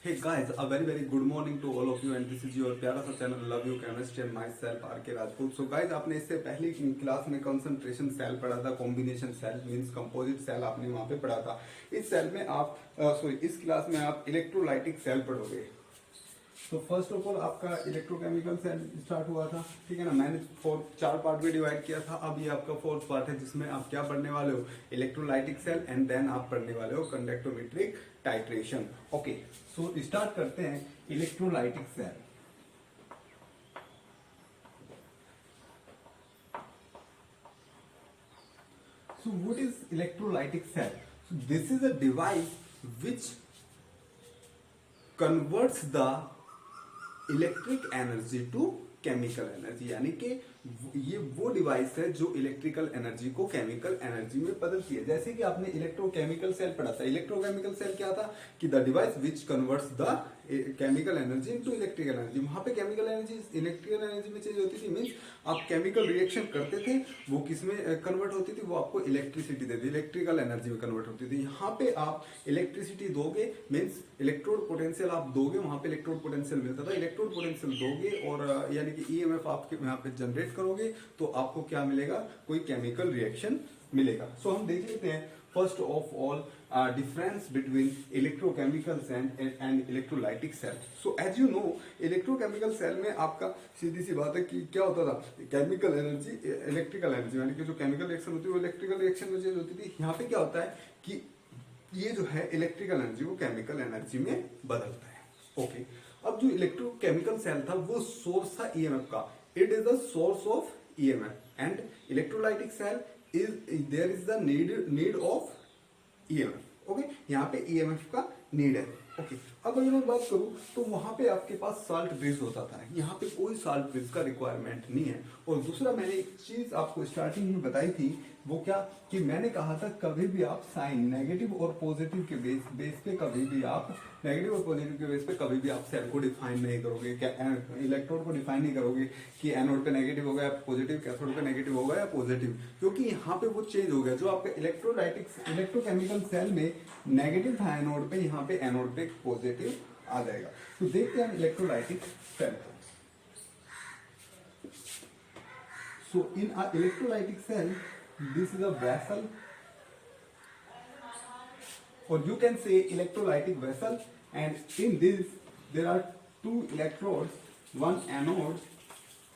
Hey guys, a very good morning to all of you and this is your प्यारा सा channel love you chemistry and myself R K Rajput. So guys, आपने इससे पहली class में concentration cell पढ़ा था, combination cell means composite cell आपने वहां पे पढ़ा था। इस सेल में आप इस क्लास में आप इलेक्ट्रोलाइटिक सेल पढ़ोगे। तो फर्स्ट ऑफ ऑल आपका इलेक्ट्रोकेमिकल सेल स्टार्ट हुआ था, ठीक है ना। मैंने चार पार्ट में डिवाइड किया था। अब ये आपका फोर्थ पार्ट है जिसमें आप क्या पढ़ने वाले हो, इलेक्ट्रोलाइटिक सेल एंड देन आप पढ़ने वाले हो conductometric titration. Okay, so start करते हैं electrolytic cell. So what is electrolytic cell? So this is a device which converts the electric energy to chemical energy, यानी कि ये वो डिवाइस है जो इलेक्ट्रिकल एनर्जी को केमिकल एनर्जी में बदलती है। जैसे कि आपने इलेक्ट्रोकेमिकल सेल पढ़ा था। इलेक्ट्रोकेमिकल सेल क्या था कि the device which converts the chemical energy into electrical energy. वहां पे केमिकल एनर्जी इलेक्ट्रिकल एनर्जी में चेंज होती थी, मींस आप केमिकल रिएक्शन करते थे, वो किसमें कन्वर्ट होती थी, वो आपको इलेक्ट्रिसिटी देती, इलेक्ट्रिकल एनर्जी में कन्वर्ट होती थी। यहाँ पे आप इलेक्ट्रिसिटी दोगे, मींस इलेक्ट्रोड पोटेंशियल आप दोगे, वहां पे इलेक्ट्रोड पोटेंशियल मिलता था। इलेक्ट्रोड पोटेंशियल दोगे और यानी कि ईएमएफ आपके यहाँ पे जनरेट करोगे तो आपको क्या मिलेगा, कोई केमिकल रिएक्शन मिलेगा। सो हम देख लेते हैं first of all difference between electrochemical cell and electrolytic cell. So as you know, electrochemical cell में आपका सीधी सी बात है कि क्या होता था, केमिकल एनर्जी इलेक्ट्रिकल एनर्जी, यानी कि जो केमिकल रिएक्शन होती है वो इलेक्ट्रिकल रिएक्शन में चेंज होती थी। यहाँ पे क्या होता है कि ये जो है इलेक्ट्रिकल एनर्जी को केमिकल एनर्जी में बदलता है। ओके, अब जो इलेक्ट्रोकेमिकल सेल था वो सोर्स था ईएमएफ का। It is the source of EMF and electrolytic cell is there is the need of EMF. Okay, यहाँ पे ईएमएफ का नीड है। ओके, अब अगर मैं बात करूं तो वहां पे आपके पास साल्ट ब्रिज होता था, यहाँ पे कोई साल्ट ब्रिज का रिक्वायरमेंट नहीं है। और दूसरा, मैंने एक चीज आपको स्टार्टिंग में बताई थी, वो क्या कि मैंने कहा था कभी भी आप साइन नेगेटिव और पॉजिटिव के बेस पे कभी भी आप नेगेटिव और पॉजिटिव के बेस पे कभी भी आप सेल को डिफाइन नहीं करोगे, क्या इलेक्ट्रोड को डिफाइन नहीं करोगे कि एनोड पे नेगेटिव होगा या पॉजिटिव, कैथोड पे नेगेटिव होगा या पॉजिटिव, क्योंकि यहाँ पे वो चेंज हो गया। जो आपका इलेक्ट्रोकेमिकल सेल में नेगेटिव था एनोड पे, यहाँ पे एनोड पे पॉजिटिव आ जाएगा। तो देखते हैं electrolytic cell. So in a electrolytic cell, this is a vessel, or you can say electrolytic vessel, and in this there are two electrodes, one anode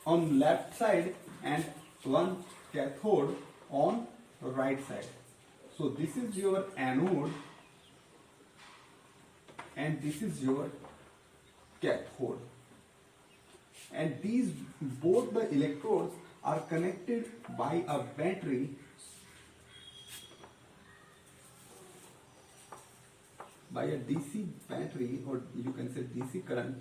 on left side and one cathode on right side. So this is your anode and this is your cathode, and these both the electrodes are connected by a battery by a DC battery, or you can say DC current.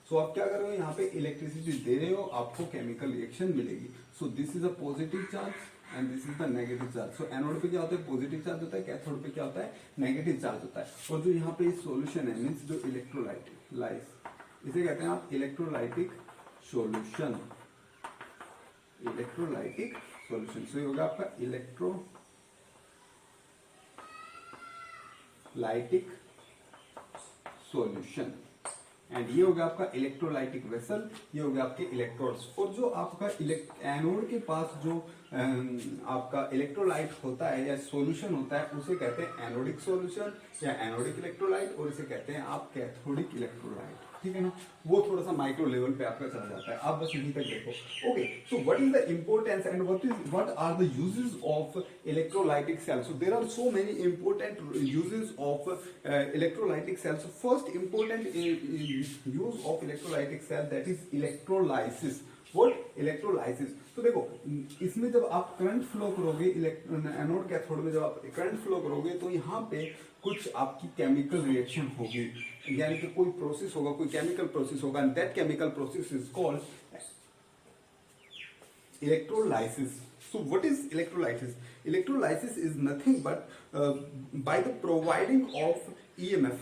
So आप क्या कर रहे हो, यहाँ पे electricity दे रहे हो, आपको केमिकल रिएक्शन मिलेगी। So this is a positive charge and this is the negative charge. So anode पे क्या होता है, पॉजिटिव चार्ज होता है, कैथोड पे क्या होता है, नेगेटिव चार्ज होता है। और जो यहाँ पे सॉल्यूशन है, मीन्स जो इलेक्ट्रोलाइट, इसे कहते हैं आप इलेक्ट्रोलाइटिक सॉल्यूशन, इलेक्ट्रोलाइटिक सॉल्यूशन। सो ये होगा आपका इलेक्ट्रोलाइटिक सॉल्यूशन, एंड ये होगा आपका इलेक्ट्रोलाइटिक वेसल, ये होगा आपके इलेक्ट्रोड्स। और जो आपका एनोड के पास जो आपका इलेक्ट्रोलाइट होता है या सॉल्यूशन होता है, उसे कहते हैं एनोडिक सॉल्यूशन या एनोडिक इलेक्ट्रोलाइट, और इसे कहते हैं आप कैथोडिक इलेक्ट्रोलाइट, ठीक है ना। वो थोड़ा सा माइक्रो लेवल पे आपका चला जाता है, आप बस यहीं तक देखो। Okay, so what is the importance and what are the uses of electrolytic cell? So there are so many important uses of electrolytic cell. So first important use of electrolytic cell, that is electrolysis. What? Electrolysis. तो देखो, इसमें जब आप current flow करोगे, anode cathode में जब आप current flow करोगे तो यहाँ पे कुछ आपकी केमिकल रिएक्शन होगी, यानी कि कोई प्रोसेस होगा, कोई केमिकल प्रोसेस होगा, and that chemical process is called electrolysis. So what is electrolysis? Electrolysis is nothing but by the providing of EMF,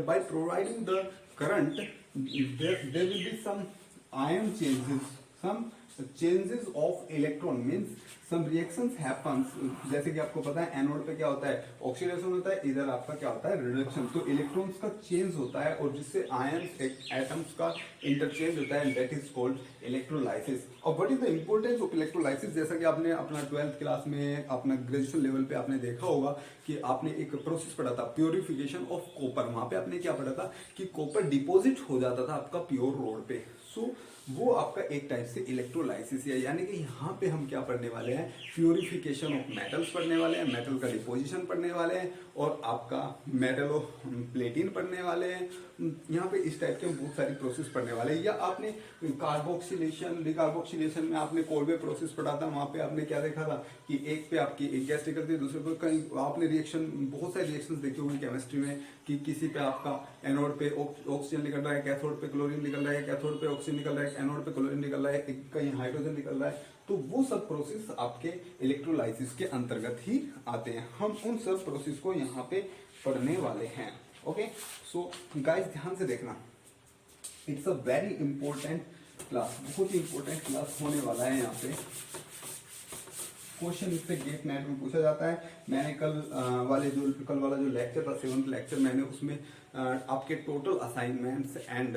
by providing the current, there will be some ion changes, some changes of electron means some reactions happens, जैसे कि आपको पता है anode पे क्या होता है, oxidation होता है, इधर आपका क्या होता है, रिडक्शन। तो इलेक्ट्रॉन्स का चेंज होता है और जिससे आयंस एटम्स का इंटरचेंज होता है, दैट इज कॉल्ड इलेक्ट्रोलाइसिस। और what is the importance of electrolysis, जैसा कि आपने अपना 12th क्लास में अपना ग्रेजुएशन लेवल पे आपने देखा होगा कि आपने एक प्रोसेस पढ़ा था प्योरिफिकेशन ऑफ कॉपर। वहां पे आपने क्या पढ़ा था कि कॉपर डिपॉजिट हो जाता था आपका प्योर रोड पे। सो वो आपका एक टाइप से इलेक्ट्रोलाइसिस है, यानी कि यहाँ पे हम क्या पढ़ने वाले हैं, प्योरिफिकेशन ऑफ मेटल्स पढ़ने वाले हैं, मेटल का डिपोजिशन पढ़ने वाले हैं, और आपका मेटल ऑफ प्लेटिन पढ़ने वाले हैं। यहाँ पे इस टाइप के हम बहुत सारी प्रोसेस पढ़ने वाले हैं। या आपने कार्बोक्सिलेशन, डिकार्बोक्सिलेशन में आपने कोलवे प्रोसेस पढ़ा था, वहां पे आपने क्या देखा था कि एक पे आपकी एक गैस निकलती है, दूसरे पे कहीं आपने रिएक्शन, बहुत सारे रिएक्शंस देखे होंगे केमिस्ट्री में कि किसी पे आपका एनोड पे ऑक्सीजन निकल रहा है, कैथोड पे क्लोरीन निकल रहा है, कैथोड पे ऑक्सीजन निकल रहा है, एनोड पे क्लोरीन निकल रहा है, कहीं हाइड्रोजन निकल रहा है। तो वो सब प्रोसेस आपके इलेक्ट्रोलाइसिस के अंतर्गत ही आते हैं। हम उन सब प्रोसेस को यहाँ पे पढ़ने वाले हैं। ओके, सो गाइस ध्यान से देखना, it's a very important class, बहुत ही इंपॉर्टेंट क्लास होने वाला है। यहाँ पे क्वेश्चन इससे गेट नेट में पूछा जाता है। मैंने कल वाला जो लेक्चर था, 7th लेक्चर, मैंने उसमें आपके total assignments and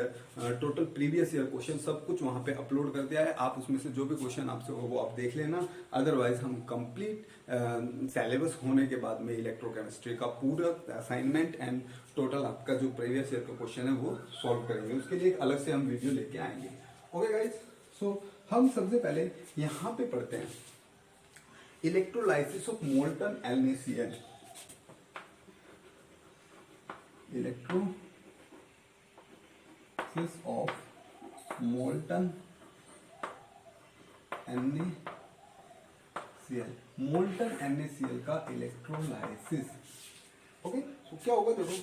total previous year question सब कुछ वहां पे अपलोड कर दिया है। आप उसमें से जो भी क्वेश्चन आपसे हो वो आप देख लेना। अदरवाइज हम कंप्लीट सिलेबस होने के बाद में इलेक्ट्रोकेमिस्ट्री का पूरा असाइनमेंट एंड टोटल आपका जो प्रीवियस ईयर का क्वेश्चन है वो सॉल्व करेंगे। उसके लिए एक अलग से हम वीडियो लेके आएंगे। ओके गाइज, सो हम सबसे पहले यहाँ पे पढ़ते हैं electrolysis of molten NaCl। Electrolysis of molten NaCl, molten NaCl का इलेक्ट्रोलाइसिस। ओके, तो क्या होगा, देखो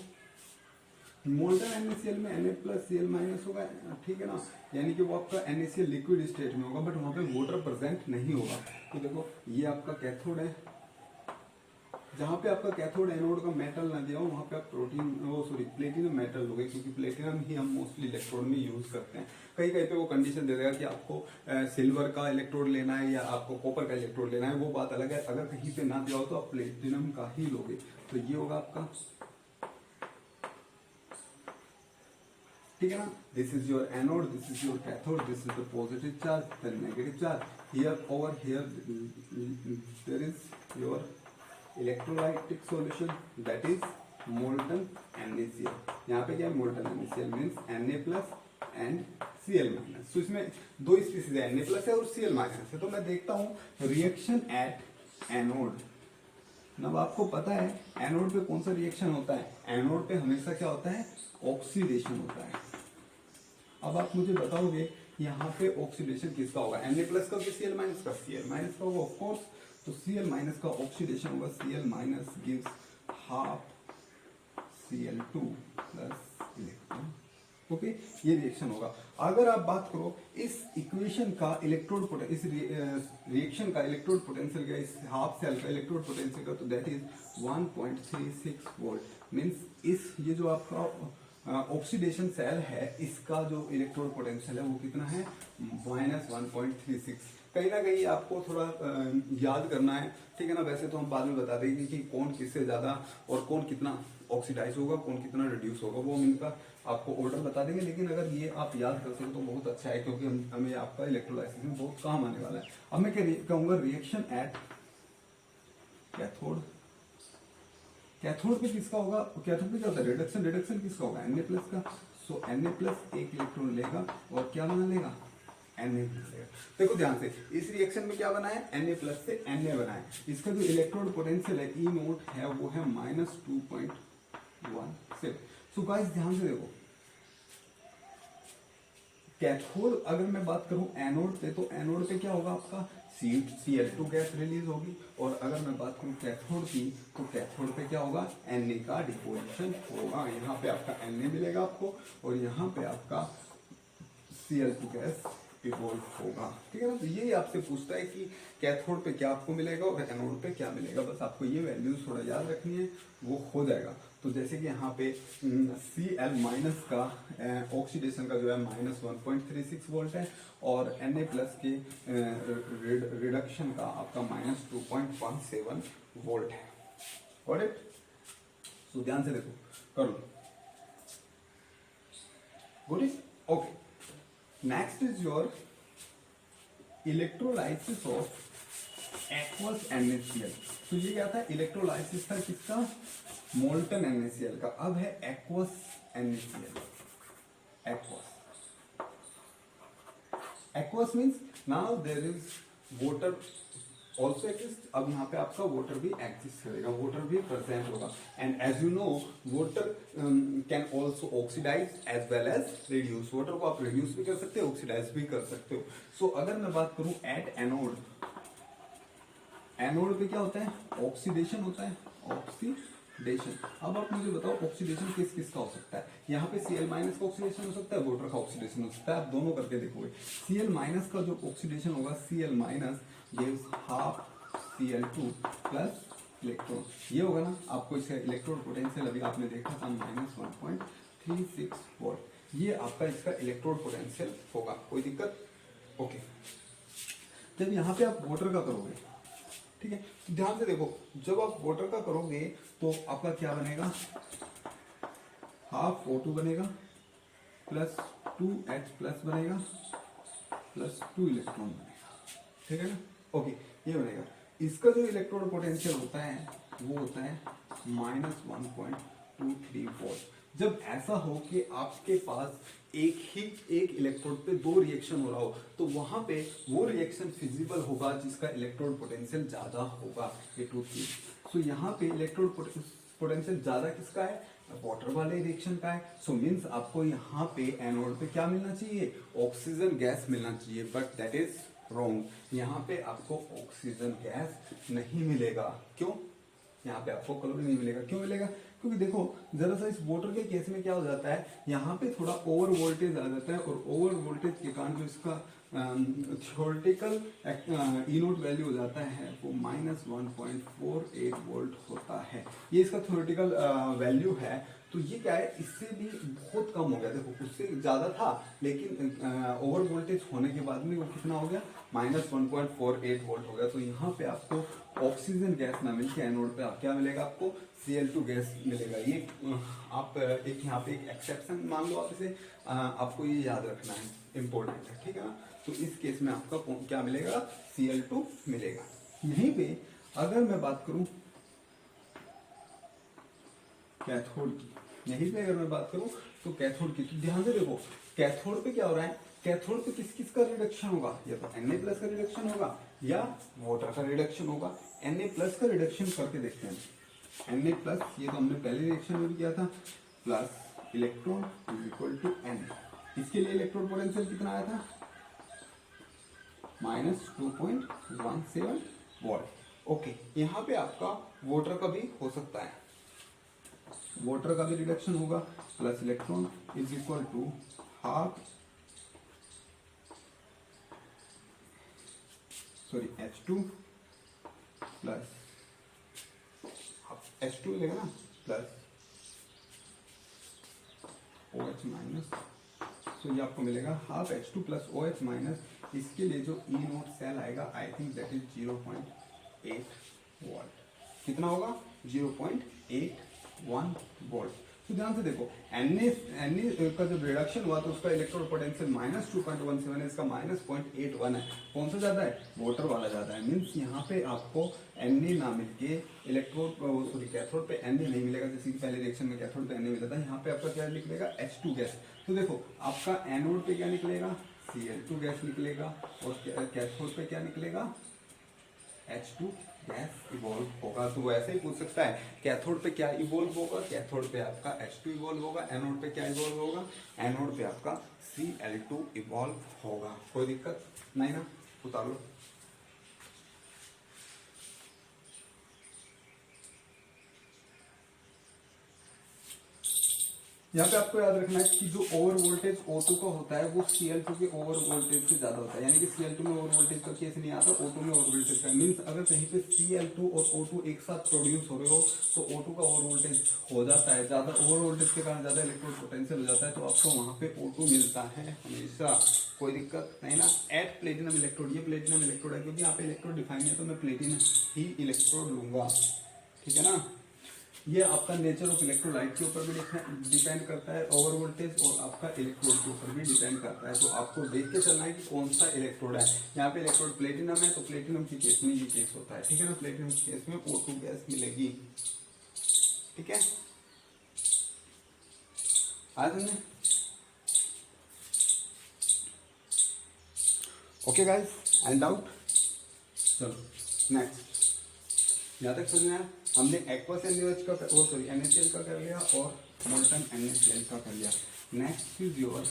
मोल्टन NaCl में Na+Cl- होगा, ठीक है ना, यानी कि वो आपका NaCl लिक्विड स्टेट में होगा, बट वहां पे वाटर प्रेजेंट नहीं होगा। तो देखो ये आपका कैथोड है, जहां पे आपका कैथोड एनोड का मेटल ना दिया हो वहां पे आप प्लेटिनम मेटल लोगे, क्योंकि प्लेटिनम ही हम मोस्टली इलेक्ट्रोड में यूज करते हैं। कहीं कहीं पे वो कंडीशन दे देगा कि आपको सिल्वर का इलेक्ट्रोड लेना है या आपको कॉपर का इलेक्ट्रोड लेना है, वो बात अलग है। अगर कहीं पे ना दिया हो तो आप प्लेटिनम का ही लोगे। तो ये होगा आपका, ठीक है ना, this is your anode, this is your cathode, this is the positive charge, the negative charge, here over here there is your electrolytic solution, that is molten NaCl। यहाँ पे क्या है, molten NaCl means Na+ and Cl-। तो इसमें दो species है, Na+ है और Cl- है। तो मैं देखता हूँ रिएक्शन एट एनोड। अब आपको पता है एनोड पे कौन सा रिएक्शन होता है, एनोड पे हमेशा क्या होता है, ऑक्सीडेशन होता है। अब आप मुझे बताओगे यहाँ पे ऑक्सीडेशन किसका होगा, Na+ का कि Cl- का, Cl- का होगा ऑफ कोर्स। तो Cl- का ऑक्सीडेशन होगा, Cl- gives half Cl2 plus electron. Okay, ये रिएक्शन होगा। अगर आप बात करो इस इक्वेशन का इलेक्ट्रोड इस रिएक्शन का इलेक्ट्रोड पोटेंशियल का, इस हाफ सेल का इलेक्ट्रोड पोटेंशियल का, तो दैट इज 1.36 वोल्ट। मींस इस ये जो आपका ऑक्सीडेशन सेल है, इसका जो इलेक्ट्रोड पोटेंशियल है वो कितना है, -1.36। कहीं ना कहीं आपको थोड़ा याद करना है, ठीक है ना। वैसे तो हम बाद में बता देंगे कि कौन किससे ज्यादा और कौन कितना ऑक्सीडाइज होगा, कौन कितना रिड्यूस होगा, वो हम इनका आपको ऑर्डर बता देंगे। लेकिन अगर ये आप याद कर सकें तो बहुत अच्छा है, क्योंकि हमें आपका इलेक्ट्रोलाइसिस में बहुत काम आने वाला है। अब मैं कहूंगा रिएक्शन एट कैथोड। कैथोड पे किसका होगा, कैथोड पे क्या होता है, रिडक्शन। रिडक्शन किसका होगा, Na+ का। सो Na+ एक इलेक्ट्रॉन लेगा और क्या बना लेगा, Na लेगा। देखो ध्यान से, इस रिएक्शन में क्या बना है, Na+ से Na बना है। इसका जो इलेक्ट्रोड पोटेंशियल है E0 है वो है -2.17। सो गाइस ध्यान से देखो, कैथोड अगर मैं बात करूं एनोड पे, तो एनोड पे क्या होगा आपका, Cl2 गैस रिलीज होगी। और अगर मैं बात करूं कैथोड की, तो कैथोड पे क्या होगा, Na का डिपोजिशन होगा। यहाँ पे आपका Na मिलेगा आपको, और यहाँ पे आपका Cl2 गैस इवोल्व होगा, ठीक है ना। तो यही आपसे पूछता है कि कैथोड पे क्या आपको मिलेगा और एनोड पे क्या मिलेगा। बस आपको ये वैल्यूज थोड़ा याद रखनी है, वो हो जाएगा। तो जैसे कि यहाँ पे Cl माइनस का ऑक्सीडेशन का जो है -1.36 वोल्ट है और Na प्लस के रिडक्शन का आपका -2.17 वोल्ट है। Got it? तो ध्यान से देखो, कर लो। Good it? Okay, next is your electrolysis of aqueous NaCl। तो ये क्या था? इलेक्ट्रोलाइसिस था किसका? मोल्टन NaCl का। अब है aqueous NaCl। Aqueous means now there is water also exist. अब यहाँ पे आपका वाटर भी एग्जिस्ट करेगा, वाटर भी प्रेजेंट होगा। And as you know water can also oxidise as well as reduce. Water को आप रिड्यूस भी कर सकते हो, ऑक्सीडाइज भी कर सकते हो। सो अगर मैं बात करूं एट एनोड, एनोड पे क्या होता है? ऑक्सीडेशन होता है, ऑक्सीडेशन। अब आप मुझे बताओ ऑक्सीडेशन किस किस का हो सकता है? यहाँ पे Cl माइनस का ऑक्सीडेशन हो सकता है, वाटर का ऑक्सीडेशन हो सकता है। आप दोनों करके देखोगे। Cl माइनस का जो ऑक्सीडेशन होगा, Cl minus gives half Cl2 plus electron. ये होगा ना, आपको इसका इलेक्ट्रोड पोटेंशियल अभी आपने देखा था -1.36 वोल्ट। ये आपका इसका इलेक्ट्रोड पोटेंशियल होगा। कोई दिक्कत? ओके। जब यहाँ पे आप वाटर का करोगे, ठीक है, तो ध्यान से देखो, जब आप वाटर का करोगे तो आपका क्या बनेगा? हाफ O2 बनेगा प्लस 2H प्लस बनेगा प्लस 2 इलेक्ट्रॉन बनेगा। ठीक है ना? ओके, ये बनेगा। इसका जो इलेक्ट्रोड पोटेंशियल होता है वो होता है -1.23 वोल्ट। जब ऐसा हो कि आपके पास एक इलेक्ट्रोड पे दो रिएक्शन हो रहा हो, तो वहां पे वो रिएक्शन फिजिबल होगा जिसका इलेक्ट्रोड पोटेंशियल ज्यादा होगा। ये टू थी। सो यहाँ पे इलेक्ट्रोड पोटेंशियल ज्यादा किसका है? वाटर वाले रिएक्शन का है। सो मीन्स आपको यहाँ पे एनोड पे क्या मिलना चाहिए? ऑक्सीजन गैस मिलना चाहिए। But that is wrong. यहाँ पे आपको ऑक्सीजन गैस नहीं मिलेगा। क्यों? यहाँ पे आपको क्लोरीन नहीं मिलेगा। क्यों मिलेगा? क्योंकि देखो जरा सा इस वाटर के केस में क्या हो जाता है, यहाँ पे थोड़ा ओवर वोल्टेज आ जाता है और ओवर वोल्टेज के कारण जो इसका थ्योरेटिकल इनोट वैल्यू हो जाता है वो -1.48 वोल्ट होता है। ये इसका थ्योरेटिकल वैल्यू है। तो ये क्या है? इससे भी बहुत कम हो गया। देखो उससे ज्यादा था, लेकिन ओवर वोल्टेज होने के बाद में वो कितना हो गया? -1.48 वोल्ट हो गया। तो यहाँ पे आपको ऑक्सीजन गैस ना मिलकर एनोड पे क्या मिलेगा? आपको Cl2 गैस मिलेगा। ये आप एक यहाँ पे एक एक्सेप्शन मान लो आप इसे, आपको ये याद रखना है, इंपॉर्टेंट है। ठीक है ना? तो इस केस में आपका क्या मिलेगा? Cl2 मिलेगा। यहीं पे अगर मैं बात करूं कैथोड की, यहीं पे अगर मैं बात करूं तो कैथोड की, तो ध्यान से देखो कैथोड पे क्या हो रहा है? कैथोड पे किस किस का रिडक्शन होगा? या तो Na प्लस का रिडक्शन होगा या वाटर का रिडक्शन होगा। Na प्लस का रिडक्शन करके देखते हैं। Na प्लस, ये तो हमने पहले रिएक्शन में भी किया था, plus electron is equal to N। इसके लिए इलेक्ट्रोड पोटेंशियल कितना आया था? -2.17 वोल्ट। ओके, यहाँ पे आपका वाटर का भी हो सकता है, वाटर का भी रिडक्शन होगा, plus electron is equal to half H2 plus H2 मिलेगा ना, प्लस OH माइनस। तो ये आपको मिलेगा half H2 plus OH minus. इसके लिए जो ई नोट सेल आएगा, I think that is 0.8 volt. कितना होगा? 0.81 वोल्ट। तो ध्यान से देखो Na का जब रिडक्शन हुआ तो उसका इलेक्ट्रोड पोटेंशियल -2.17 है, इसका -0.81 है। कौन सा ज्यादा है? वाटर वाला ज्यादा है। मीन्स यहाँ पे आपको Na ना मिलके इलेक्ट्रोड कैथोड पे Na नहीं मिलेगा। जैसे कि पहले रिएक्शन में कैथोड पे Na मिला था, यहाँ पे आपका क्या निकलेगा? H2 gas. तो देखो आपका एनोड पे क्या निकलेगा? Cl2 गैस निकलेगा और कैथोड पे क्या निकलेगा? H2 गैस इवॉल्व होगा। तो वो ऐसे ही पूछ सकता है कैथोड पे क्या इवॉल्व होगा? कैथोड पे आपका H2 इवॉल्व होगा। एनोड पे क्या इवॉल्व होगा? एनोड पे आपका Cl2 इवॉल्व होगा। कोई दिक्कत नहीं ना? उतार लो। यहाँ पे आपको याद रखना है कि जो ओवर वोल्टेज O2 का होता है वो Cl2 के ओवर वोल्टेज से ज्यादा होता है, यानी कि Cl2 में ओवर वोल्टेज का केस नहीं आता, O2 में ओवर वोल्टेज का। मीन्स अगर कहीं पे Cl2 और O2 एक साथ प्रोड्यूस हो रहे हो तो O2 का ओवर वोल्टेज हो जाता है ज्यादा, ओवर वोल्टेज के कारण ज्यादा इलेक्ट्रोड पोटेंशियल हो जाता है, तो आपको वहां पे O2 मिलता है हमेशा, कोई दिक्कत नहीं ना। एट प्लेटिनम इलेक्ट्रोड, ये प्लेटिनम इलेक्ट्रोड है क्योंकि यहाँ पे इलेक्ट्रोड डिफाइन है तो मैं प्लेटिनम ही इलेक्ट्रोड लूंगा, ठीक है ना। ये आपका नेचर ऑफ इलेक्ट्रोलाइट के ऊपर भी डिपेंड करता है, ओवर वोल्टेज, और आपका इलेक्ट्रोड के ऊपर भी डिपेंड करता है। तो आपको देख के चलना है कि कौन सा इलेक्ट्रोड है। यहाँ पे इलेक्ट्रोड प्लेटिनम है तो प्लेटिनम के केस में ये केस होता है, ठीक है ना। प्लेटिनम के केस में O2 गैस मिलेगी, ठीक है। आज हमने ओके गाइस, एंड आउट। चलो नेक्स्ट, यहाँ तक समझ में आया। हमने एक्वस NaOH का सॉरी NaCl का कर लिया और मोल्टन NaCl का कर लिया। Next is your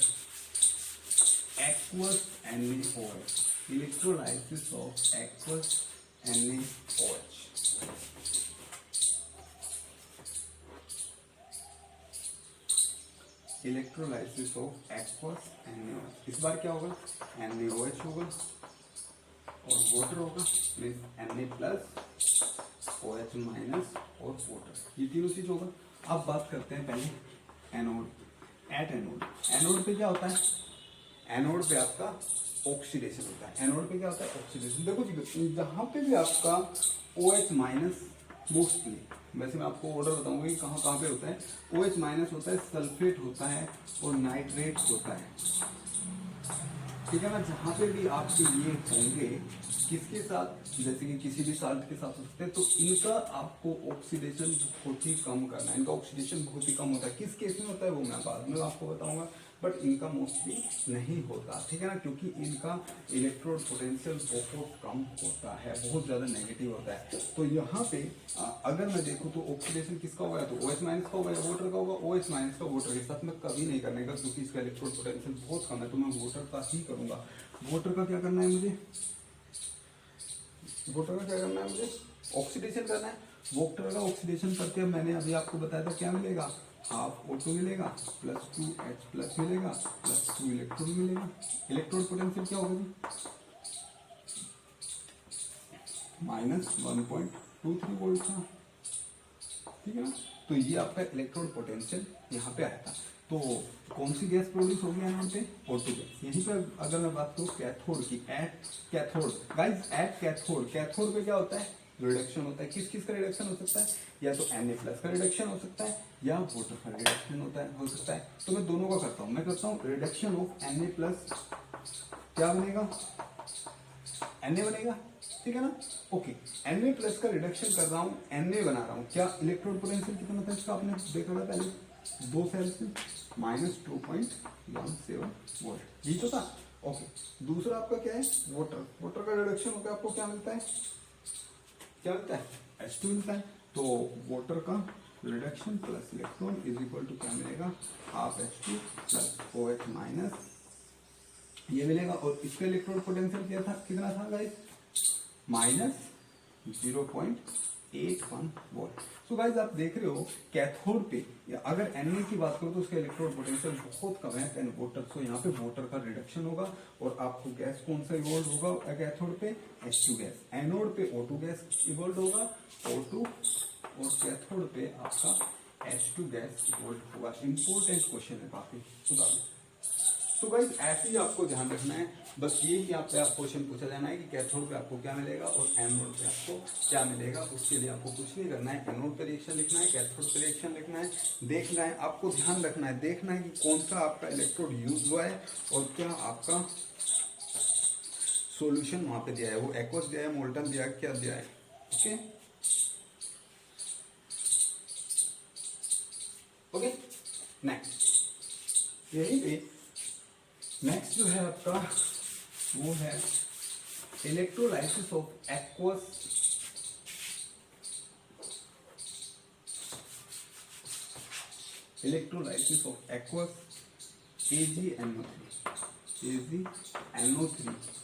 aqueous NaOH, electrolysis of aqueous NaOH। Electrolysis of aqueous NaOH। इस बार क्या होगा, NaOH होगा और वाटर होगा, means Na plus OH minus और वाटर, ये तीनों चीज होगा। अब बात करते हैं पहले एनोड। एट एनोड, एनोड पे क्या होता है, एनोड पे आपका ऑक्सीडेशन होता है। एनोड पे क्या होता है, ऑक्सीडेशन। देखो जी, जहां पे भी आपका OH माइनस, मोस्टली वैसे मैं आपको ऑर्डर बताऊंगा कि कहाँ कहाँ पे होता है। OH माइनस होता है, सल्फेट होता है और नाइट्रेट होता है, ठीक है ना। जहां पे भी आपके ये होंगे, किसके साथ, जैसे कि किसी भी साल्ट के साथ हो सकते हैं, तो इनका आपको ऑक्सीडेशन बहुत ही कम करना है। इनका ऑक्सीडेशन बहुत ही कम होता है। किस केस में होता है वो मैं बाद में आपको बताऊंगा, बट इनका मोस्टली नहीं होता, ठीक है ना, क्योंकि इनका इलेक्ट्रोड पोटेंशियल बहुत कम होता है, बहुत ज्यादा नेगेटिव होता है। तो यहाँ पे अगर मैं देखूँ तो ऑक्सीडेशन किसका होगा, तो OH माइनस का होगा या वाटर का होगा। OH माइनस का वाटर के साथ में कभी नहीं करने का, क्योंकि इसका इलेक्ट्रोड पोटेंशियल बहुत कम है, तो मैं वाटर का ही करूंगा। वाटर का क्या करना है मुझे, वाटर का क्या करना है मुझे, ऑक्सीडेशन करना है। वाटर का ऑक्सीडेशन करके मैंने अभी आपको बताया था क्या मिलेगा, हाफ O2 मिलेगा प्लस 2H प्लस मिलेगा प्लस 2 इलेक्ट्रॉन मिलेगा। इलेक्ट्रोड पोटेंशियल क्या होगा जी, माइनस 1.23 वोल्ट था, ठीक है ना। तो ये आपका इलेक्ट्रोड पोटेंशियल यहाँ पे आया था। तो कौन सी गैस प्रोड्यूस होगी यहाँ पे, O2 गैस। यहीं पे अगर मैं बात करूँ कैथोड की, at cathode guys, eight cathode, cathode पे क्या होता है, रिडक्शन होता है। किस किस का रिडक्शन हो सकता है, या तो Na प्लस का रिडक्शन हो सकता है या वाटर का रिडक्शन होता है, हो सकता है। तो मैं दोनों का करता हूँ, मैं करता हूँ रिडक्शन ऑफ Na प्लस, क्या बनेगा, Na बनेगा, ठीक है ना। ओके, Na प्लस का रिडक्शन कर रहा हूँ, Na बना रहा हूँ। क्या इलेक्ट्रोड पोटेंशियल कितना था इसका, आपने देखा था पहले, दो सेल्स में माइनस 2.17 वोल्ट, यही तो था। ओके, दूसरा आपका क्या है, वाटर। वाटर का रिडक्शन होकर आपको क्या मिलता है, क्या मिलता है, H2 मिलता है। तो वाटर का reduction plus electron is equal to क्या मिलेगा, half H2 plus OH minus, ये मिलेगा। और इसका इलेक्ट्रोड पोटेंशियल क्या था, कितना था guys, minus 0.81 volt. So guys आप देख रहे हो कैथोड पे, या अगर Na की बात करो तो उसका इलेक्ट्रोड पोटेंशियल बहुत कम है देन वाटर। सो यहाँ पे वाटर का रिडक्शन होगा और आपको गैस कौन सा इवॉल्व होगा कैथोड पे, H2 गैस। एनोड पे O2 गैस इवॉल्व होगा, O2, और कैथोड पे आपका H2 गैस इवॉल्व होगा। इंपॉर्टेंट क्वेश्चन है काफी, सुधार। तो गाइस ऐसे ही आपको ध्यान रखना है, बस ये ही आप क्वेश्चन पूछा जाना है कि कैथोड पे आपको क्या मिलेगा और एनोड पे आपको क्या मिलेगा। उसके लिए आपको कुछ नहीं करना है, एनोड पे रिएक्शन लिखना है, कैथोड पे रिएक्शन लिखना है, देखना है, आपको ध्यान रखना है, देखना है कि कौन सा आपका इलेक्ट्रोड यूज हुआ है और क्या आपका सोल्यूशन वहां पे दिया है, वो एक्वस दिया है, मोल्टन दिया है, क्या दिया है। ओके ओके, नेक्स्ट यही पे नेक्स्ट जो है आपका वो है electrolysis of aqueous electrolysis of aqueous AgNO3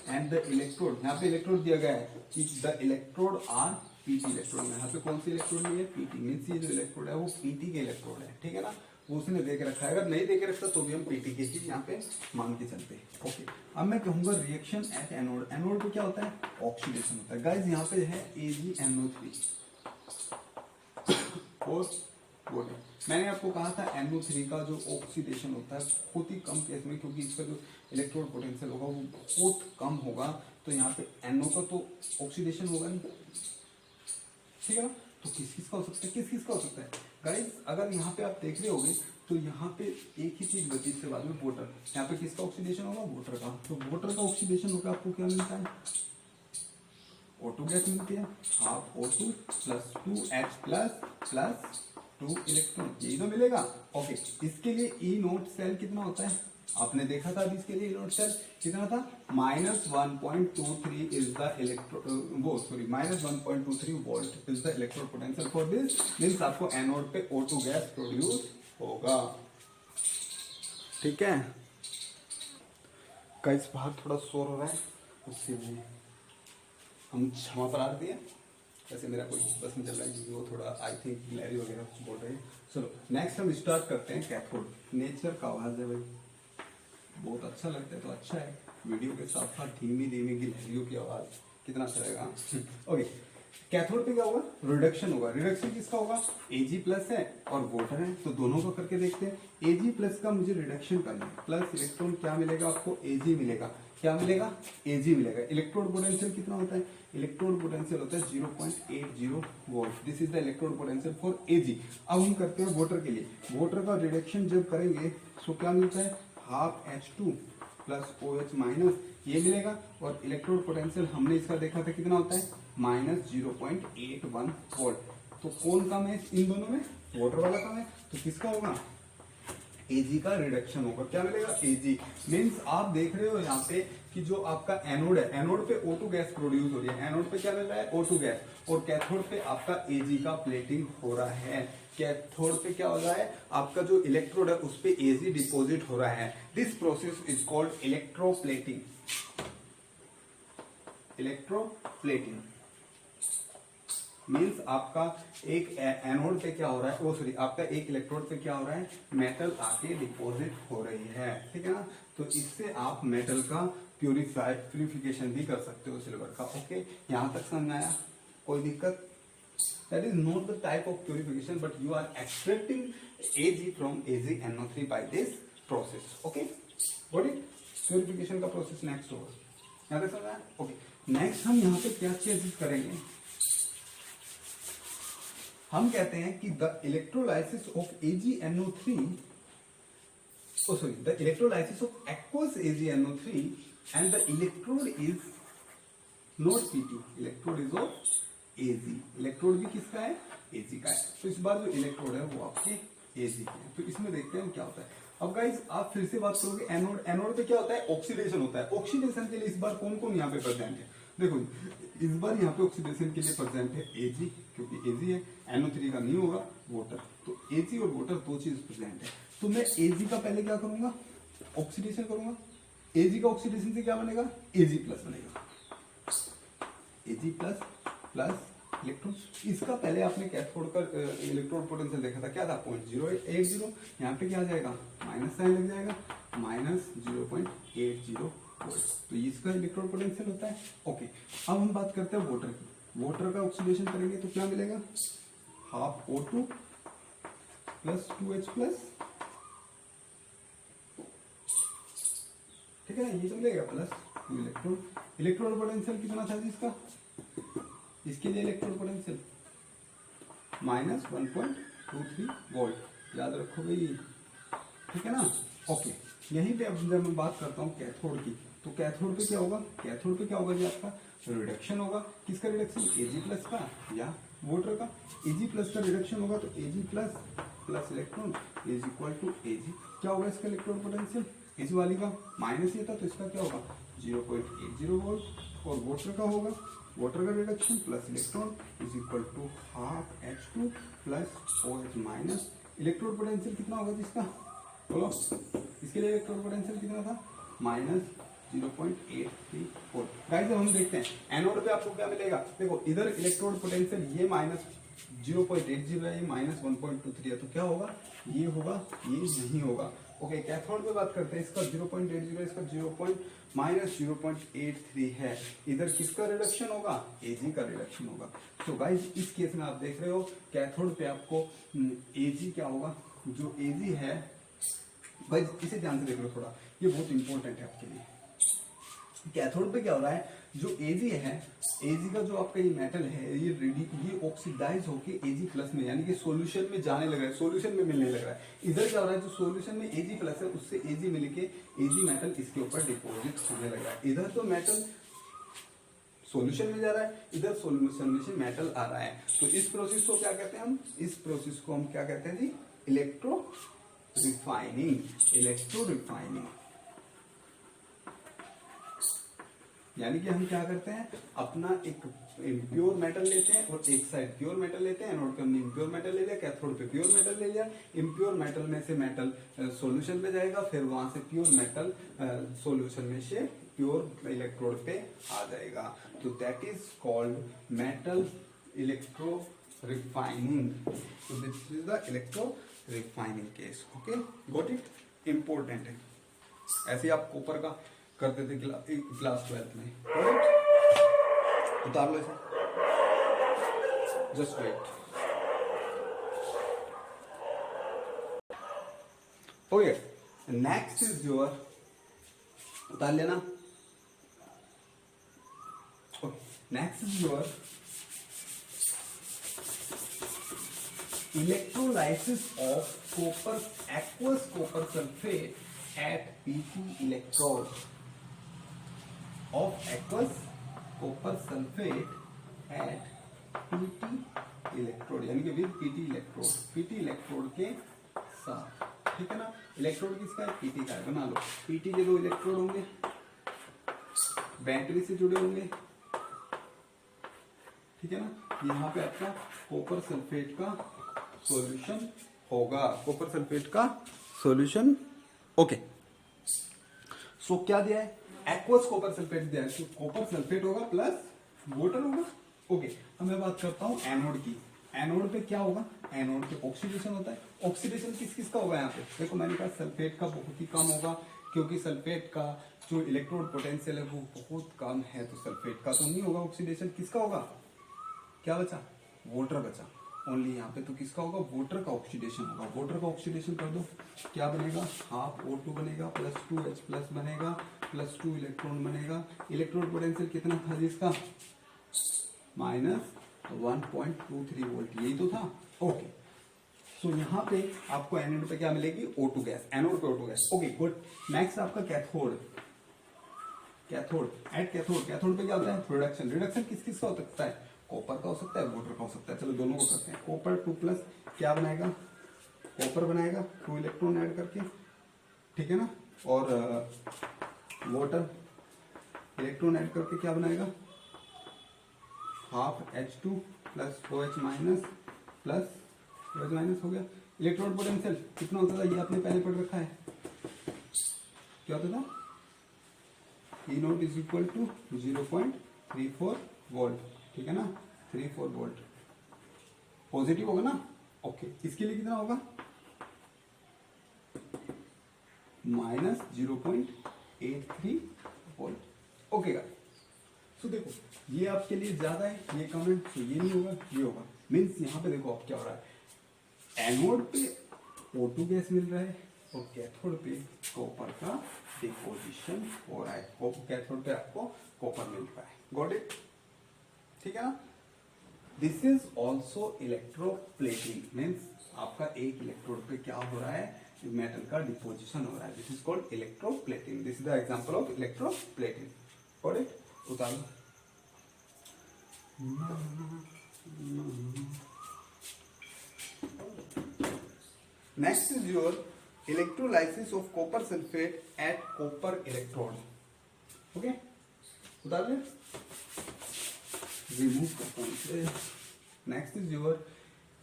and the electrode, यहाँ पे इलेक्ट्रोड दिया गया है कि the electrode are PT electrode. यहाँ पे कौन सी इलेक्ट्रोड ली है? पीटी। मीन्स ये जो इलेक्ट्रोड है वो पीटी के इलेक्ट्रोड है, ठीक है ना, वो उसने दे के रखा है। अगर नहीं दे के रखता तो भी हम पीटी के ही यहाँ पे मान के चलते हैं। ओके, अब मैं कहूंगा रिएक्शन एट एनोड। एनोड पे क्या होता है? ऑक्सीडेशन होता है। गाइस यहाँ पे है AgNO3 और वाटर। मैंने आपको कहा था NO3 का जो ऑक्सीडेशन होता है बहुत ही कम केस में, क्योंकि इसका जो इलेक्ट्रोड पोटेंशियल होगा वो बहुत कम होगा, तो यहाँ पे NO का तो ऑक्सीडेशन होगा नहीं, ठीक है ना। तो किस किस का हो सकता है? किस किस का हो सकता है गाइस? अगर यहाँ पे आप देख रहे होगे तो यहाँ पे एक ही चीज बची इसके बाद में, वाटर। यहाँ पे किसका ऑक्सीडेशन होगा? वाटर का। तो वाटर का ऑक्सीडेशन होगा, आपको क्या मिलता है? O2 गैस मिलती है, half O2 plus 2H plus 2 electron, यही तो मिलेगा। ओके, इसके लिए ई नोट सेल कितना होता है? आपने देखा था अभी, इसके लिए ई नोट सेल कितना था? -1.23 is the -1.23 volt is the electrode potential for this. Means आपको एनोड पे O2 गैस प्रोड्यूस होगा, ठीक है। गाइस बाहर थोड़ा शोर हो रहा है, उसके लिए हम क्षमा प्रार्थी हैं। वैसे मेरा कोई बस में चल रहा है क्योंकि वो थोड़ा आई थिंक ग्लैरी वगैरह कुछ बोल रहे हैं। चलो नेक्स्ट हम स्टार्ट करते हैं कैथोड। नेचर का आवाज है भाई, बहुत अच्छा लगता है तो अच्छा है। वीडियो के साथ साथ धीमी धीमी गिलहरियों की आवाज कितना अच्छा रहेगा। ओके, कैथोड पे क्या होगा? रिडक्शन होगा। रिडक्शन किसका होगा? Ag प्लस है और वाटर है, तो दोनों को करके देखते हैं। Ag प्लस का मुझे रिडक्शन करना है, प्लस इलेक्ट्रॉन क्या मिलेगा आपको? Ag मिलेगा। क्या मिलेगा? Ag मिलेगा। इलेक्ट्रोड पोटेंशियल कितना होता है? इलेक्ट्रोड पोटेंशियल होता है 0.80 volt. This is the electrode potential for Ag। अब हम करते हैं वाटर के लिए। वाटर का रिडक्शन जब करेंगे तो क्या मिलता है? Half H2 plus OH minus, ये मिलेगा। और इलेक्ट्रोड पोटेंशियल हमने इसका देखा था कितना होता है? -0.81 वोल्ट। तो कौन कम है इन दोनों में? वाटर वाला कम है, तो किसका होगा? Ag का रिडक्शन होगा। क्या मिलेगा? Ag। मीन्स आप देख रहे हो यहाँ पे कि जो आपका एनोड है, एनोड पे O2 गैस प्रोड्यूस हो रही है। एनोड पे क्या मिल रहा है? O2 gas. और कैथोड पे आपका Ag का प्लेटिंग हो रहा है। कैथोड पे क्या हो रहा है? आपका जो इलेक्ट्रोड है उस पे Ag डिपोजिट हो रहा है। This process is called electroplating. Electroplating means आपका एक एनोड पे क्या हो रहा है, वो सॉरी आपका एक इलेक्ट्रोड पे क्या हो रहा है? मेटल आके डिपॉजिट हो रही है, ठीक है ना। तो इससे आप मेटल का प्यूरिफिकेशन भी कर सकते हो, सिल्वर का। ओके, यहां तक समझ में आया? कोई दिक्कत? That is not the type of purification, but you are extracting Ag from AgNO3 by this process. Okay, got it? Purification का प्रोसेस नेक्स्ट होगा, यहां तक समझ में आया? ओके, नेक्स्ट हम यहाँ पे क्या चीज करेंगे? हम कहते हैं कि the electrolysis of AgNO3, the electrolysis of aqueous AgNO3 and the electrode is not Pt, electrode is of Ag। Electrode भी किसका है? Ag का है। तो इस बार जो इलेक्ट्रोड है वो आपके Ag के हैं। तो इसमें देखते हैं क्या होता है। अब गाइस आप फिर से बात करोगे एनोड। एनोड पे क्या होता है? ऑक्सीडेशन होता है। ऑक्सीडेशन के लिए इस बार कौन कौन यहाँ पे प्रेजेंट है? देखो इस बार यहाँ पे ऑक्सीडेशन के लिए प्रेजेंट है Ag, क्योंकि Ag है। NO3 का नहीं होगा, वाटर। तो Ag और वाटर दो चीज प्रेजेंट है। तो मैं Ag का पहले क्या करूंगा? ऑक्सीडेशन करूंगा। Ag का ऑक्सीडेशन से क्या बनेगा? Ag प्लस बनेगा। Ag plus plus electron. इसका पहले आपने कैथोड का इलेक्ट्रोड पोटेंशियल देखा था, क्या था? 0.080। यहाँ पे क्या आ जाएगा? माइनस साइन लग जाएगा, -0.80 वोल्ट। तो इसका इलेक्ट्रोड पोटेंशियल होता है। ओके, अब हम बात करते हैं वाटर की। वाटर का ऑक्सीडेशन करेंगे तो क्या मिलेगा? Half O2 plus 2H plus, ठीक है ना, ये तो मिलेगा प्लस 2 इलेक्ट्रोड। इलेक्ट्रोड पोटेंशियल कितना था जिसका? इसके लिए इलेक्ट्रोड पोटेंशियल -1.23 वोल्ट, याद रखो भाई, ठीक है ना। ओके, यहीं पे अब जब मैं बात करता हूँ कैथोड की, तो कैथोड पे क्या होगा? कैथोड पे क्या होगा जी? आपका रिडक्शन होगा। किसका रिडक्शन? Ag प्लस का या वाटर का? Ag प्लस का रिडक्शन होगा, तो Ag plus plus electron is equal to Ag। क्या होगा इसका इलेक्ट्रोड पोटेंशियल? Ag वाली का माइनस ये था, तो इसका क्या होगा? 0.80 वोल्ट। और वाटर का होगा, वाटर का reduction plus electron is equal to half H2 plus OH minus. Electrode potential कितना होगा जिसका? बोलो, इसके लिए इलेक्ट्रोड पोटेंशियल कितना था? 0.834। गाइस अब हम देखते हैं एनोड पे आपको क्या मिलेगा। देखो इधर इलेक्ट्रोड पोटेंशियल ये माइनस 0.80 है, ये माइनस 1.23 है, तो क्या होगा, ये होगा, ये नहीं होगा। ओके, कैथोड पे बात करते हैं, इसका 0.80 है, इसका माइनस 0.83 है। इधर किसका रिडक्शन होगा, एजी का रिडक्शन होगा। तो गाइस इस केस में आप देख रहे हो कैथोड पे आपको एजी क्या होगा, जो एजी है भाई इसे ध्यान से देख लो थोड़ा, ये बहुत इंपॉर्टेंट है आपके लिए। कैथोड पे क्या हो रहा है, जो एजी है, एजी का जो आपका ये मेटल है, ये ऑक्सीडाइज होके एजी प्लस में यानी कि सॉल्यूशन में जाने लग रहा है, सॉल्यूशन में मिलने लग रहा है। इधर क्या हो रहा है, जो सॉल्यूशन में एजी प्लस है उससे एजी मिलके एजी मेटल इसके ऊपर डिपोजिट होने लग रहा है। इधर तो मेटल सॉल्यूशन में जा रहा है, इधर सॉल्यूशन में से मेटल आ रहा है। तो इस प्रोसेस को क्या कहते हैं हम, इस प्रोसेस को हम क्या कहते हैं जी, इलेक्ट्रो रिफाइनिंग। इलेक्ट्रो रिफाइनिंग यानी कि हम क्या करते हैं, अपना एक इम्प्योर मेटल लेते हैं और एक साइड प्योर मेटल लेते हैं। एनोड पे हमने इम्प्योर मेटल ले लिया, कैथोड पे प्योर मेटल ले लिया। इम्प्योर मेटल में से मेटल सॉल्यूशन में जाएगा, फिर वहां से प्योर मेटल सॉल्यूशन में से प्योर इलेक्ट्रोड पे आ जाएगा। तो that is called metal electro refining. तो this is the electro refining case. Okay, got it, important है। ऐसे आप कॉपर का करते थे क्लास 12 में। उतार लो इसे, just wait. Okay, next is your, उतार लेना। Next is your electrolysis of copper, aqueous copper sulfate at PT electrode, of aqueous copper sulfate at PT electrode, यानी कि with PT electrode, PT electrode के साथ, ठीक है ना। इलेक्ट्रोड किसका है, PT का है, बना लो। PT के दो इलेक्ट्रोड होंगे, बैटरी से जुड़े होंगे, ठीक है ना। यहाँ पे आपका कॉपर सल्फेट का सॉल्यूशन होगा, कॉपर सल्फेट का सॉल्यूशन। ओके, सो क्या दिया है, एक्वस कॉपर सल्फेट दिया है, तो कॉपर सल्फेट होगा प्लस वाटर होगा। ओके, अब मैं बात करता हूं एनोड की। एनोड पे क्या होगा, एनोड पे ऑक्सीडेशन होता है। ऑक्सीडेशन किस किस का होगा, यहाँ पे देखो मैंने कहा सल्फेट का बहुत ही कम होगा, क्योंकि सल्फेट का जो इलेक्ट्रोड पोटेंशियल है वो बहुत कम है, तो सल्फेट का तो नहीं होगा ऑक्सीडेशन। किसका होगा, क्या बचा, वाटर बचा ओनली यहाँ पे, तो किसका होगा, वाटर का ऑक्सीडेशन होगा। वाटर का ऑक्सीडेशन कर दो, क्या बनेगा, हाफ O2 बनेगा, प्लस 2H प्लस बनेगा, प्लस 2 इलेक्ट्रॉन बनेगा। इलेक्ट्रोड पोटेंशियल कितना था जिसका, माइनस 1.23 वोल्ट, यही तो था। ओके, सो यहाँ पे आपको एनोड पे क्या मिलेगी, O2 गैस, एनोड पे O2 gas. Okay good. Next आपका cathode. Cathode, at cathode, cathode पे क्या होता है, रिडक्शन। रिडक्शन किस किस का हो सकता है, कॉपर का हो सकता है, वाटर का हो सकता है। चलो दोनों को करते हैं। कॉपर 2 प्लस क्या बनाएगा, कॉपर बनाएगा 2 इलेक्ट्रॉन ऐड करके, ठीक है ना। और वाटर इलेक्ट्रॉन ऐड करके क्या बनाएगा, half H2 plus OH minus plus OH minus हो गया। इलेक्ट्रॉन पोटेंशियल कितना होता था, ये आपने पहले पढ़ रखा है, क्या होता था, E0 is equal to 0.34 volt, ठीक है ना, 34 वोल्ट पॉजिटिव होगा ना। ओके, इसके लिए कितना होगा, माइनस 0.83 वोल्ट। ओके गाइस, सो देखो ये आपके लिए ज्यादा है, ये कम है, तो ये नहीं होगा, ये होगा। मीन्स यहाँ पे देखो आप क्या हो रहा है, एनोड पे O2 गैस मिल रहा है और कैथोड पे कॉपर का डिपोजिशन हो रहा है। कैथोड पे आपको कॉपर मिल रहा है, गॉट इट, ठीक है ना। This is also electroplating, means आपका एक इलेक्ट्रोड पे क्या हो रहा है, मेटल का डिपोजिशन हो रहा है। This is called electroplating. This is the example of electroplating, got it, उतार लो। Next is your electrolysis of copper sulphate at copper electrode. Okay, उतार ले, रिमूव करता हूं इसे। Next is your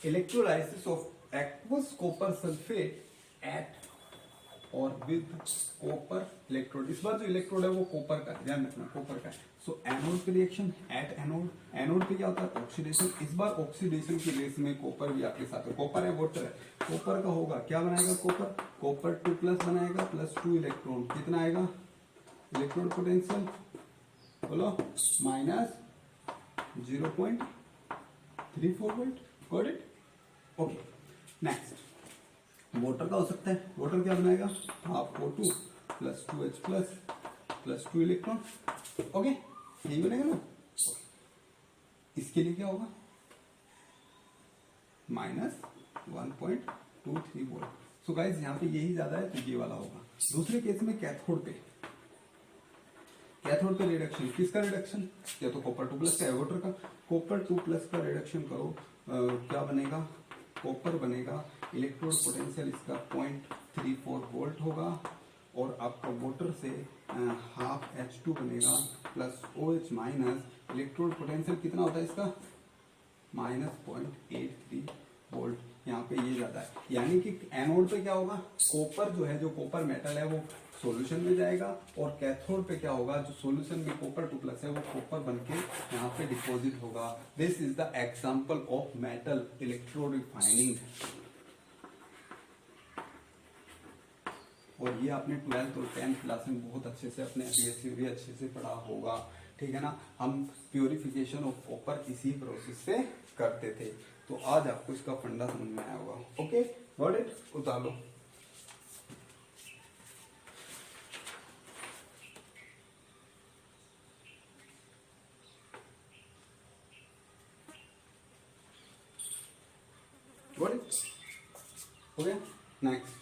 electrolysis of aqueous copper sulphate at और with copper electrode. इस बार जो इलेक्ट्रोड है वो कॉपर का है, ध्यान रखना कॉपर का है। सो एनोड पे रिएक्शन एट एनोड, एनोड पे क्या होता है ऑक्सीडेशन। इस बार ऑक्सीडेशन की रेस में कॉपर भी आपके साथ है, कॉपर है वाटर है, कॉपर का होगा क्या बनाएगा कॉपर, कॉपर 2+ बनाएगा प्लस 2 इलेक्ट्रॉन, कितना आएगा इलेक्ट्रोड पोटेंशियल बोलो minus 0.34 volt. Got it, okay. Next water का हो सकता है, वाटर क्या बनाएगा half O2 plus 2H plus 2 electron, okay यही बनेगा ना। इसके लिए क्या होगा माइनस 1.23 वोल्ट। सो गाइस यहाँ पे यही ज्यादा है तो ये वाला होगा। दूसरे केस में कैथोड पे, कैथोड पे रिडक्शन, किसका रिडक्शन, या तो कॉपर 2+ का है वाटर का, कॉपर 2+ का रिडक्शन करो क्या बनेगा कॉपर बनेगा, इलेक्ट्रोड पोटेंशियल इसका 0.34 वोल्ट होगा और आपका वाटर से हाफ H2 बनेगा plus OH minus, electrode potential कितना होता है इसका माइनस 0.83 वोल्ट। यहाँ पे ये ज्यादा है, यानी कि एनोड पे क्या होगा कॉपर जो है, जो कॉपर मेटल है वो सॉल्यूशन में जाएगा और कैथोड पे क्या होगा जो सॉल्यूशन में कॉपर 2+ है वो कॉपर बनके यहाँ पे डिपॉजिट होगा। This is the example of metal electrode refining. और ये आपने 12th और 10th क्लास में बहुत अच्छे से अपने BSc भी अच्छे से पढ़ा होगा, ठीक है ना। हम प्योरिफिकेशन ऑफ कॉपर इसी प्रोसेस से करते थे, तो आज आपको इसका फंडा समझ में आया होगा। ओके गॉट इट, उतार लो। गॉट इट, हो गया। नेक्स्ट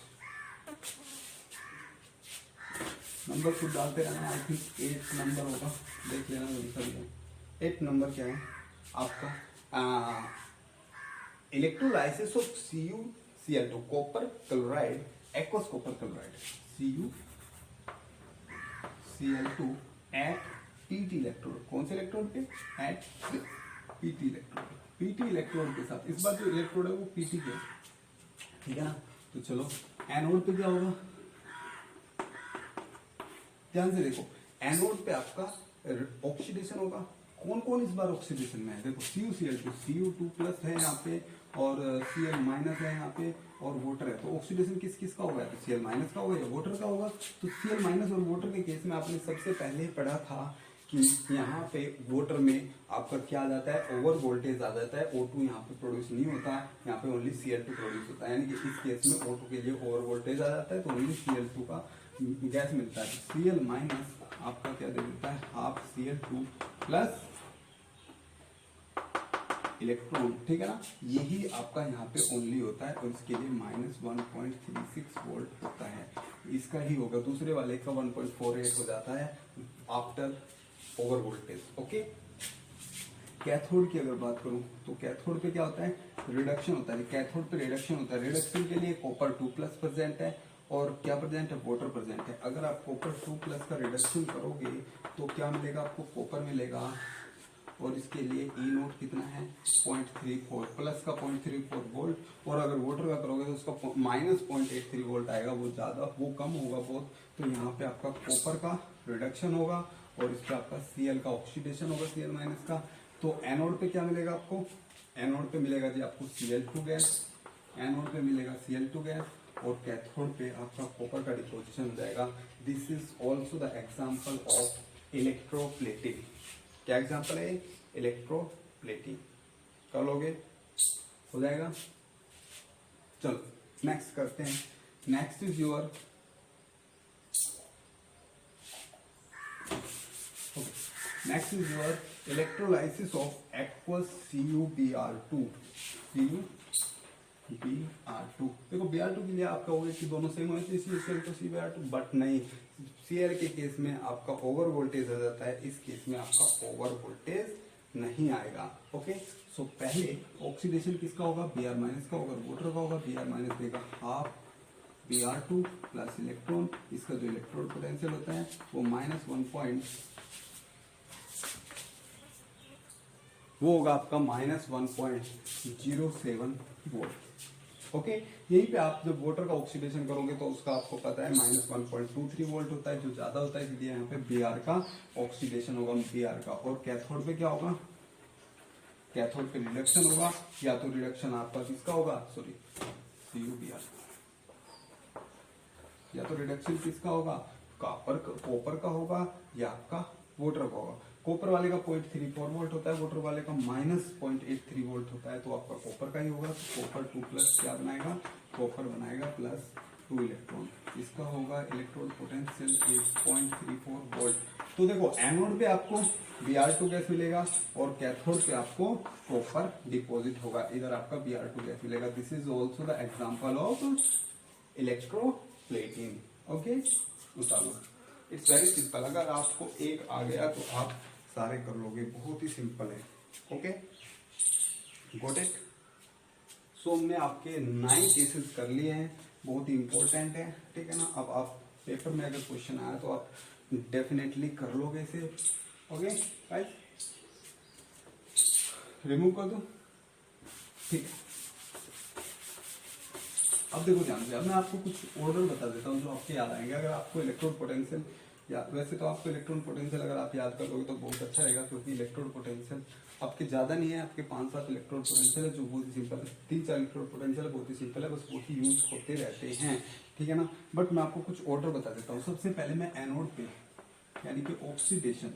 नंबर खुद डालते रहना, आई थिंक 8 नंबर होगा, देख लेना जरूर सभी। 8 नंबर क्या है आपका electrolysis of CuCl2 copper chloride aqueous copper chloride CuCl2 at PT electrode, कौन से इलेक्ट्रोड पे at PT electrode, PT electrode के साथ। इस बार जो इलेक्ट्रोड है वो PT के, ठीक है ना। तो चलो एनोड पे क्या होगा, ध्यान से देखो एनोड पे आपका ऑक्सीडेशन होगा। कौन कौन इस बार ऑक्सीडेशन में है देखो, CuCl2 Cu2+ है यहाँ पे और Cl- है यहाँ पे और वाटर है, तो ऑक्सीडेशन किस किस का होगा, तो Cl- का होगा या वाटर का होगा। तो Cl- और वाटर के केस में आपने सबसे पहले पढ़ा था कि यहाँ पे वाटर में आपका क्या आ जाता है ओवर वोल्टेज आ जाता है, O2 यहाँ पे प्रोड्यूस नहीं होता है, यहाँ पे ओनली Cl2 प्रोड्यूस होता है, यानी कि इस केस में O2 के लिए ओवर वोल्टेज आ जाता है तो ओनली Cl2 का गैस मिलता है। Cl- आपका क्या दे देता है हाफ Cl2 प्लस इलेक्ट्रॉन, ठीक है ना। यही आपका यहाँ पे ओनली होता है और इसके लिए माइनस 1.36 वोल्ट होता है, इसका ही होगा। दूसरे वाले का 1.48 हो जाता है after over voltage. Okay, cathode की अगर बात करूं तो कैथोड पे क्या होता है रिडक्शन होता है, कैथोड पे रिडक्शन होता है। रिडक्शन के लिए कॉपर 2+ प्रेजेंट है और क्या प्रेजेंट है वाटर प्रेजेंट है। अगर आप कॉपर 2+ का रिडक्शन करोगे तो क्या मिलेगा आपको कॉपर मिलेगा और इसके लिए E नोट कितना है 0.34 प्लस का 0.34 वोल्ट, और अगर वाटर का करोगे तो उसका माइनस 0.83 वोल्ट आएगा, वो ज्यादा वो कम होगा बहुत। तो यहाँ पे आपका कॉपर का रिडक्शन होगा और इस पे आपका Cl का ऑक्सीडेशन होगा Cl- का। तो एनोड पे क्या मिलेगा आपको, एनोड पे मिलेगा जी आपको Cl2 गैस, एनोड पे मिलेगा Cl2 गैस और कैथोड पे आपका कॉपर का डिपोजिशन हो जाएगा। This is also the example of electroplating. क्या एग्जाम्पल है इलेक्ट्रोप्लेटिंग, कर लोगे हो जाएगा। चलो नेक्स्ट करते हैं। Next is your next is your electrolysis of aqueous CuBr2। CuBr2 देखो Br2 के लिए आपका होगा कि दोनों सेम होते हैं CuCl तो CuBr2, बट नहीं Cl के केस में आपका ओवर वोल्टेज आ जाता है, इस केस में आपका ओवर वोल्टेज नहीं आएगा। ओके, सो पहले ऑक्सीडेशन किसका होगा Br- का होगा, वाटर का होगा। Br- देगा हाफ Br2 प्लस इलेक्ट्रॉन, इसका जो इलेक्ट्रोड पोटेंशियल होता है वो वो होगा आपका -1.07 वोल्ट। ओके, यहीं पे आप जब वाटर का ऑक्सीडेशन करोगे तो उसका आपको पता है -1.23 वोल्ट होता है, जो ज्यादा होता है, इसलिए यहाँ पे Br का ऑक्सीडेशन होगा Br का। और कैथोड पे क्या होगा, कैथोड पे रिडक्शन होगा, या तो रिडक्शन आपका किसका होगा, सॉरी CuBr, या तो रिडक्शन किसका होगा, कॉपर का होगा या आपका वाटर का होगा। कॉपर वाले का 0.34 वोल्ट होता है, वाटर वाले का -0.83 वोल्ट होता है, तो आपका कॉपर का ही होगा। तो कॉपर 2 प्लस क्या बनाएगा, कॉपर बनाएगा +2 इलेक्ट्रॉन। इसका होगा इलेक्ट्रोड पोटेंशियल 8.34 वोल्ट। तो देखो एनोड पे आपको Br2 गैस मिलेगा और कैथोड पे आपको कॉपर डिपॉजिट होगा, इधर आपका Br2 गैस मिलेगा। This is also the example of electroplating. Okay, उतारो, इट्स वेरी सिंपल। अगर आपको एक आ गया तो आप सारे कर लोगे, बहुत ही सिंपल है। Okay, got it. सो हमने आपके 9 केसेस कर लिए हैं, बहुत ही इंपॉर्टेंट है, ठीक है ना। अब आप पेपर में अगर क्वेश्चन आया तो आप डेफिनेटली कर लोगे इसे। ओके राइट, रिमूव कर दो, ठीक है। अब देखो ध्यान से, अब मैं आपको कुछ ऑर्डर बता देता हूँ जो आपके याद आएंगे। अगर आपको इलेक्ट्रोड पोटेंशियल, या वैसे तो आपको इलेक्ट्रॉन पोटेंशियल अगर आप याद कर लोगे तो बहुत अच्छा रहेगा, क्योंकि इलेक्ट्रोड पोटेंशियल आपके ज्यादा नहीं है, आपके 5-7 इलेक्ट्रोड पोटेंशियल है, जो बहुत ही सिंपल है। 3-4 इलेक्ट्रोड पोटेंशियल है, बहुत ही सिंपल है, बस वो ही यूज होते रहते हैं, ठीक है ना। बट मैं आपको कुछ ऑर्डर बता देता हूँ। सबसे पहले मैं एनोड पे यानी कि ऑक्सीडेशन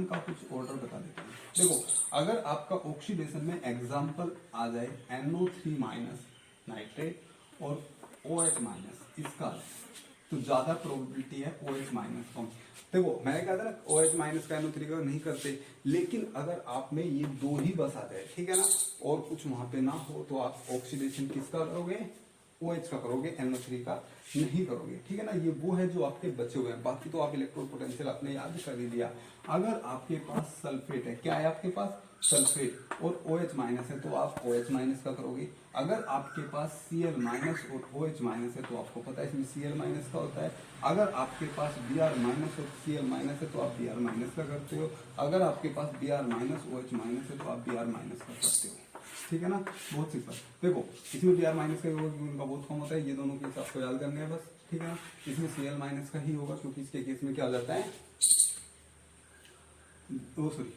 का कुछ ऑर्डर बता देता हूँ। देखो, अगर आपका ऑक्सीडेशन में एग्जांपल आ जाए NO3- नाइट्रेट और OH- इसका, तो ज्यादा प्रोबेबिलिटी है OH- का। देखो मैंने कहा था ना OH- का NO3 का नहीं करते, लेकिन अगर आप में ये दो ही बस आ जाए, ठीक है ना, और कुछ वहां पे ना हो, तो आप ऑक्सीडेशन किसका करोगे, OH का करोगे, NO3 का नहीं करोगे, ठीक है ना। ये वो है जो आपके बचे हुए हैं, बाकी तो आप इलेक्ट्रोड पोटेंशियल आपने याद कर ही दिया। अगर आपके पास सल्फेट है, क्या है आपके पास, सल्फेट, और OH- है, तो आप OH- का करोगे। अगर आपके पास Cl- और OH- है, तो आपको पता है इसमें Cl- का होता है। अगर आपके पास Br- और Cl- है, तो आप Br- का करते हो। अगर आपके पास Br- OH- है, तो आप Br- का करते हो, ठीक है ना। बहुत सिंपल। देखो इसमें Br- का होगा क्योंकि उनका बहुत कम होता है, ये दोनों केस आपको याद करने हैं बस, ठीक है ना। इसमें Cl- का ही होगा, क्योंकि इसके केस में क्या हो जाता है, ओ सॉरी,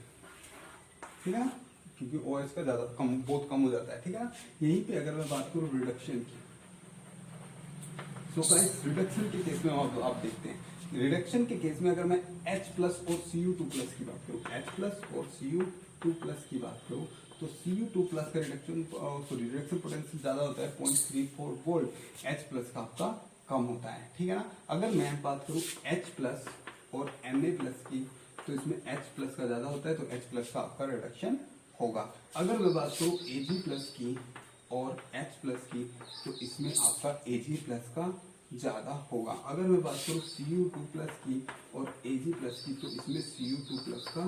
ठीक है ना, क्योंकि OH का ज्यादा कम, बहुत कम हो जाता है, ठीक है ना। यहीं पे अगर मैं बात करूं रिडक्शन की, तो गाइस रिडक्शन के केस में आप देखते हैं, रिडक्शन के केस में अगर मैं H+ और Cu2+ की बात करूं, H+ और Cu2+ की बात करूं, तो Cu2+ का रिडक्शन रिडक्शन पोटेंशियल ज्यादा होता है 0.34 वोल्ट, H+ का आपका कम होता है, ठीक है ना। अगर मैं बात करूं H+ और Na+ की, तो इसमें H+ का ज्यादा होता है, तो H+ का आपका रिडक्शन होगा। अगर मैं बात करूं Ag+ की और H+ की, तो इसमें आपका Ag+ का ज्यादा होगा। अगर मैं बात करूं Cu2+ की और Ag+ की, तो इसमें Cu2+ का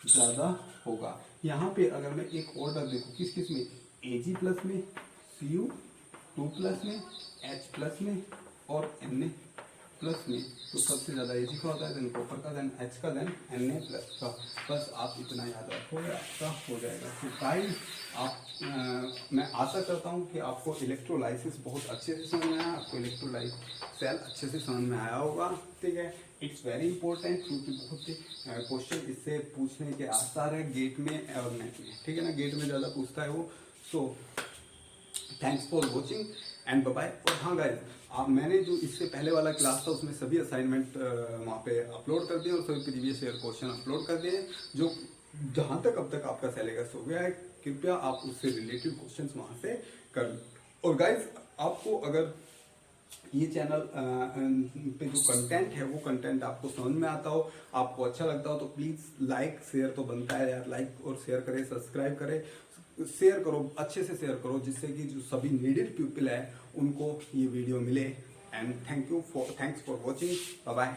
ज्यादा होगा। यहाँ पे अगर मैं एक ऑर्डर देखूं, किस किस में, Ag+ में, Cu2+ में, H+ में और Na+ में, तो सबसे ज्यादा Ag का होता है, देन कॉपर का, देन H का, देन Na+ का। बस आप इतना याद रखोगे, आपका हो जाएगा। तो गाइस आप मैं आशा करता हूँ कि आपको इलेक्ट्रोलाइसिस बहुत अच्छे से समझ में आया, आपको इलेक्ट्रोलाइट सेल अच्छे से समझ में आया होगा, ठीक है। इट्स वेरी इंपॉर्टेंट, क्योंकि बहुत से क्वेश्चन इससे पूछने के आसार है गेट में और नेट में, ठीक है ना। गेट में ज्यादा पूछता है वो। So thanks for watching and bye bye. और हाँ गाइस, आप मैंने जो इससे पहले वाला क्लास था उसमें सभी असाइनमेंट वहाँ पे अपलोड कर दिए और सभी प्रीवियस ईयर क्वेश्चन अपलोड कर दिए, जो जहाँ तक अब तक आपका सिलेबस हो गया है, कृपया आप उससे रिलेटेड क्वेश्चंस वहाँ से कर लो। और गाइस आपको अगर ये चैनल पे जो कंटेंट है वो कंटेंट आपको समझ में आता हो, आपको अच्छा लगता हो, तो प्लीज लाइक शेयर तो बनता है यार, लाइक और शेयर करें, सब्सक्राइब करें, शेयर करो, अच्छे से शेयर करो, जिससे कि जो सभी नीडेड पीपल है उनको ये वीडियो मिले। And thanks for watching, bye bye.